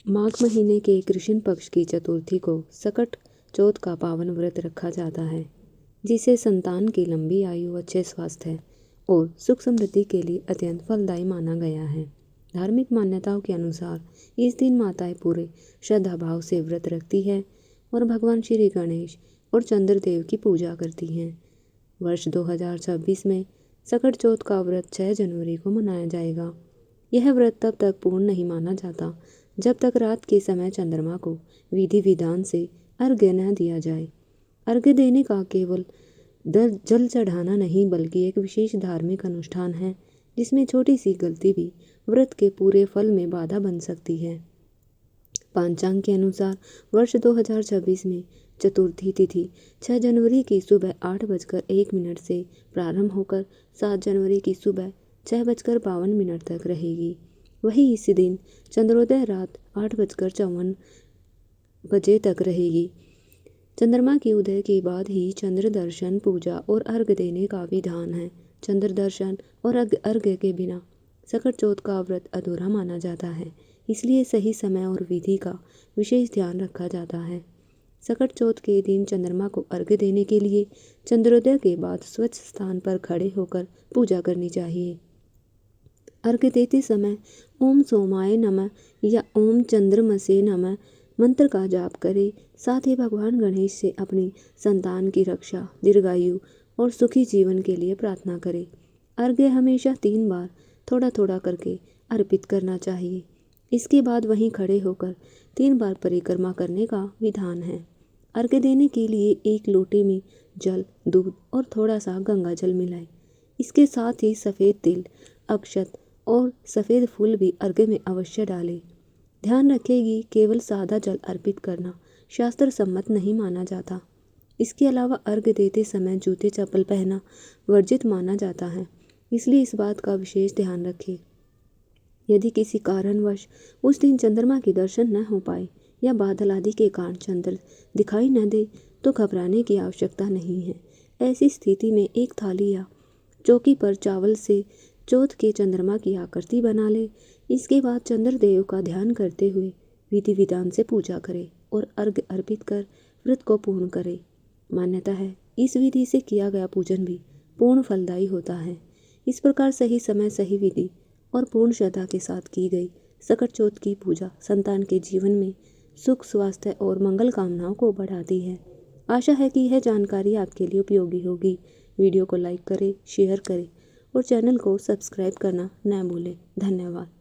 माघ महीने के कृष्ण पक्ष की चतुर्थी को सकट चौथ का पावन व्रत रखा जाता है, जिसे संतान की लंबी आयु, अच्छे स्वास्थ्य और सुख समृद्धि के लिए अत्यंत फलदायी माना गया है। धार्मिक मान्यताओं के अनुसार इस दिन माताएं पूरे श्रद्धा भाव से व्रत रखती है और भगवान श्री गणेश और चंद्रदेव की पूजा करती हैं। वर्ष 2026 में सकट चौथ का व्रत 6 जनवरी को मनाया जाएगा। यह व्रत तब तक पूर्ण नहीं माना जाता जब तक रात के समय चंद्रमा को विधि विधान से अर्घ्य न दिया जाए। अर्घ्य देने का केवल जल चढ़ाना नहीं, बल्कि एक विशेष धार्मिक अनुष्ठान है जिसमें छोटी सी गलती भी व्रत के पूरे फल में बाधा बन सकती है। पंचांग के अनुसार वर्ष 2026 में चतुर्थी तिथि 6 जनवरी की सुबह 8:01 से प्रारंभ होकर 7 जनवरी की सुबह 6:52 तक रहेगी। वहीं इसी दिन चंद्रोदय रात 8:54 तक रहेगी। चंद्रमा के उदय के बाद ही चंद्र दर्शन, पूजा और अर्घ्य देने का विधान है। चंद्र दर्शन और अर्घ्य के बिना सकट चौथ का व्रत अधूरा माना जाता है, इसलिए सही समय और विधि का विशेष ध्यान रखा जाता है। सकट चौथ के दिन चंद्रमा को अर्घ्य देने के लिए चंद्रोदय के बाद स्वच्छ स्थान पर खड़े होकर पूजा करनी चाहिए। अर्घ्य देते समय ओम सोमाय नमः या ओम चंद्रमसे नमः मंत्र का जाप करें। साथ ही भगवान गणेश से अपनी संतान की रक्षा, दीर्घायु और सुखी जीवन के लिए प्रार्थना करें। अर्घ्य हमेशा 3 बार थोड़ा थोड़ा करके अर्पित करना चाहिए। इसके बाद वहीं खड़े होकर 3 बार परिक्रमा करने का विधान है। अर्घ्य देने के लिए एक लोटे में जल, दूध और थोड़ा सा गंगा जल मिलाएं। इसके साथ ही सफ़ेद तिल, अक्षत और सफ़ेद फूल भी अर्घ्य में अवश्य डालें। ध्यान रखें, केवल सादा जल अर्पित करना शास्त्र सम्मत नहीं माना जाता। इसके अलावा अर्घ्य देते समय जूते चप्पल पहनना वर्जित माना जाता है, इसलिए इस बात का विशेष ध्यान रखें। यदि किसी कारणवश उस दिन चंद्रमा के दर्शन न हो पाए या बादल आदि के कारण चंद्र दिखाई न दे तो घबराने की आवश्यकता नहीं है। ऐसी स्थिति में एक थाली या चौकी पर चावल से चौथ के चंद्रमा की आकृति बना ले। इसके बाद चंद्रदेव का ध्यान करते हुए विधि विधान से पूजा करें और अर्घ्य अर्पित कर व्रत को पूर्ण करें। मान्यता है इस विधि से किया गया पूजन भी पूर्ण फलदायी होता है। इस प्रकार सही समय, सही विधि और पूर्ण श्रद्धा के साथ की गई सकट चौथ की पूजा संतान के जीवन में सुख, स्वास्थ्य और मंगल कामनाओं को बढ़ाती है। आशा है कि यह जानकारी आपके लिए उपयोगी होगी। वीडियो को लाइक करें, शेयर करें और चैनल को सब्सक्राइब करना न भूलें। धन्यवाद।